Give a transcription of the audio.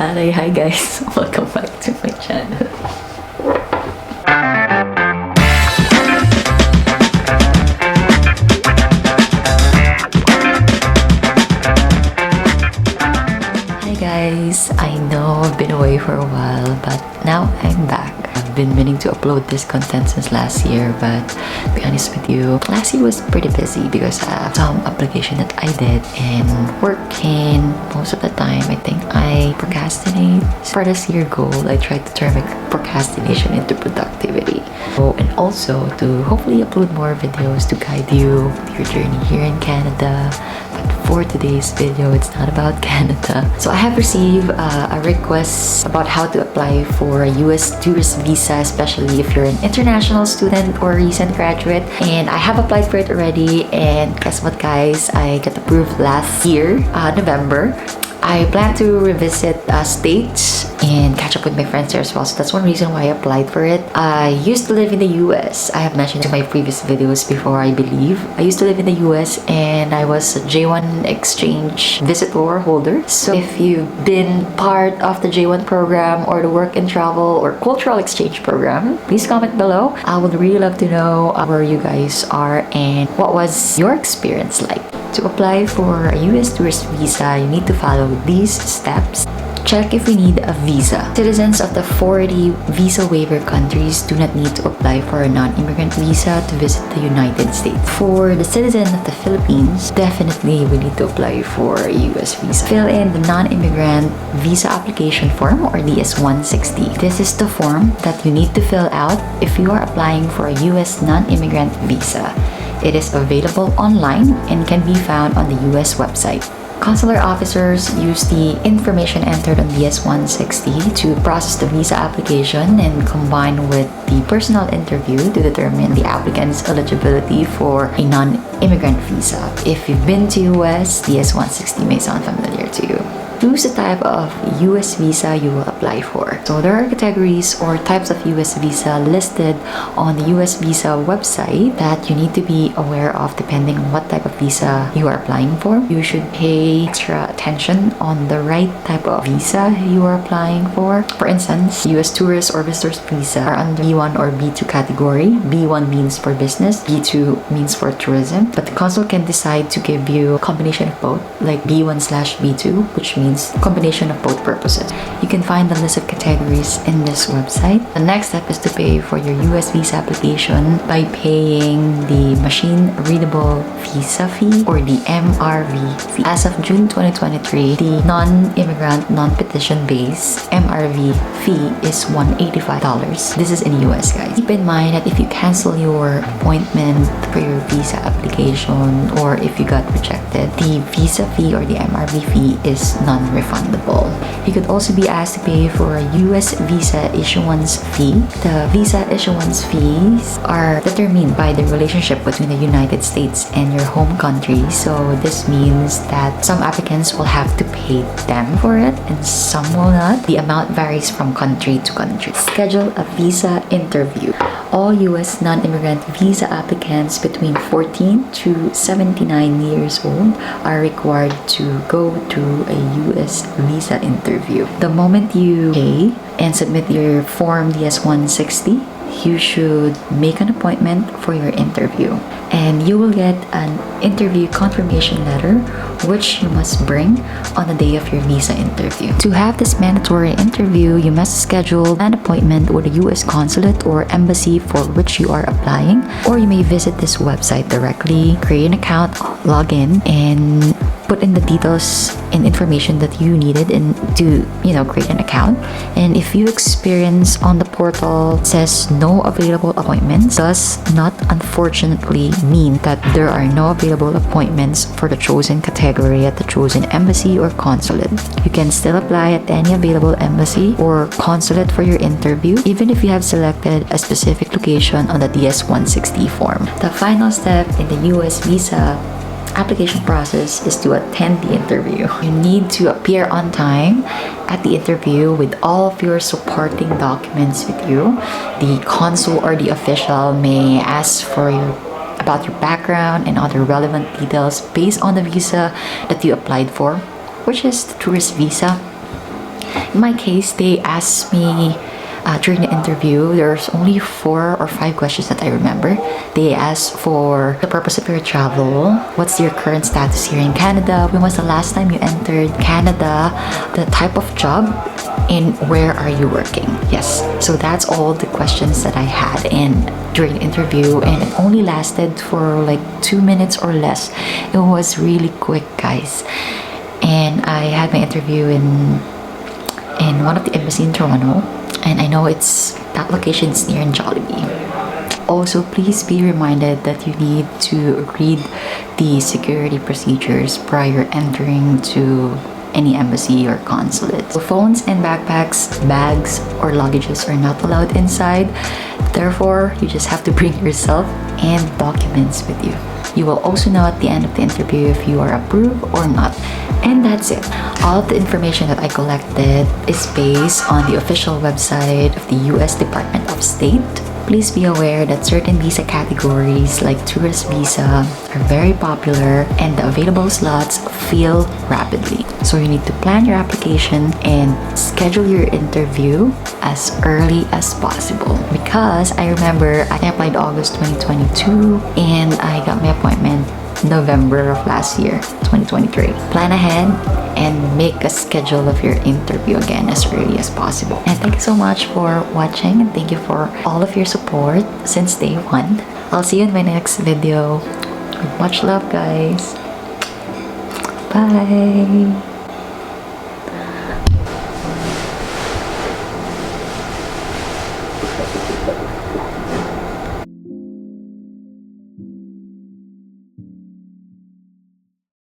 Hi guys, welcome back to my channel. Hi guys, I know I've been away for a while, but now I'm back. I've been meaning to upload this content since last year, but to be honest with you, last year was pretty busy because of some application that I did and working. Most of the time, I think I procrastinate. For this year goal, I tried to turn my procrastination into productivity. Oh, and also to hopefully upload more videos to guide you with your journey here in Canada. But for today's video, it's not about Canada. So I have received a request about how to apply for a US tourist visa, especially if you're an international student or recent graduate. And I have applied for it already, and guess what guys, I got approved last year, November. I plan to revisit states and catch up with my friends there as well. So that's one reason why I applied for it. I used to live in the US. I have mentioned in my previous videos before, I believe. I used to live in the US and I was a J1 exchange visitor holder. So if you've been part of the J1 program or the work and travel or cultural exchange program, please comment below. I would really love to know where you guys are and what was your experience like. To apply for a US tourist visa, you need to follow these steps. Check if you need a visa. Citizens of the 40 visa waiver countries do not need to apply for a non-immigrant visa to visit the United States. For the citizen of the Philippines, definitely we need to apply for a US visa. Fill in the non-immigrant visa application form or DS-160. This is the form that you need to fill out if you are applying for a US non-immigrant visa. It is available online and can be found on the US website. Consular officers use the information entered on DS-160 to process the visa application and combine with the personal interview to determine the applicant's eligibility for a non-immigrant visa. If you've been to US, DS-160 may sound familiar to you. Choose the type of US visa you will apply for. So there are categories or types of US visa listed on the US visa website that you need to be aware of depending on what type of visa you are applying for. You should pay extra attention on the right type of visa you are applying for. For instance, US tourist or visitors visa are under B1 or B2 category. B1 means for business, B2 means for tourism. But the consul can decide to give you a combination of both, like B1/B2, which means combination of both purposes. You can find the list of categories in this website. The next step is to pay for your US visa application by paying the machine readable visa fee or the MRV fee. As of June 2023, the non-immigrant non-petition base MRV fee is $185. This is in US guys. Keep in mind that if you cancel your appointment for your visa application or if you got rejected, the visa fee or the MRV fee is non-refundable. You could also be asked to pay for a US visa issuance fee. The visa issuance fees are determined by the relationship between the United States and your home country. So this means that some applicants will have to pay them for it and some will not. The amount varies from country to country. Schedule a visa interview. All US non-immigrant visa applicants between 14 to 79 years old are required to go through a US visa interview. The moment you pay and submit your form DS-160, you should make an appointment for your interview. And you will get an interview confirmation letter which you must bring on the day of your visa interview. To have this mandatory interview, you must schedule an appointment with a US consulate or embassy for which you are applying, or you may visit this website directly, create an account, log in, and put in the details and information that you needed to create an account. And if you experience on the portal says no available appointments, does not unfortunately mean that there are no available appointments for the chosen category at the chosen embassy or consulate. You can still apply at any available embassy or consulate for your interview, even if you have selected a specific location on the DS-160 form. The final step in the US visa application process is to attend the interview. You need to appear on time at the interview with all of your supporting documents with you. The consul or the official may ask for you about your background and other relevant details based on the visa that you applied for, which is the tourist visa. In my case, they asked me during the interview, there's only 4 or 5 questions that I remember. They asked for the purpose of your travel, what's your current status here in Canada, when was the last time you entered Canada, the type of job, and where are you working. Yes, so that's all the questions that I had during the interview, and it only lasted for like 2 minutes or less. It was really quick, guys. And I had my interview in one of the embassy in Toronto, and I know that location is near in Jollibee. Also, please be reminded that you need to read the security procedures prior entering to any embassy or consulate. So phones and backpacks, bags, or luggages are not allowed inside. Therefore, you just have to bring yourself and documents with you. You will also know at the end of the interview if you are approved or not. And that's it. All of the information that I collected is based on the official website of the US Department of State. Please be aware that certain visa categories like tourist visa are very popular and the available slots fill rapidly. So you need to plan your application and schedule your interview as early as possible. Because I remember I applied August 2022 and I got my appointment November of last year, 2023. Plan ahead and make a schedule of your interview again as early as possible. And thank you so much for watching, and thank you for all of your support since day 1. I'll see you in my next video. Much love, guys. Bye.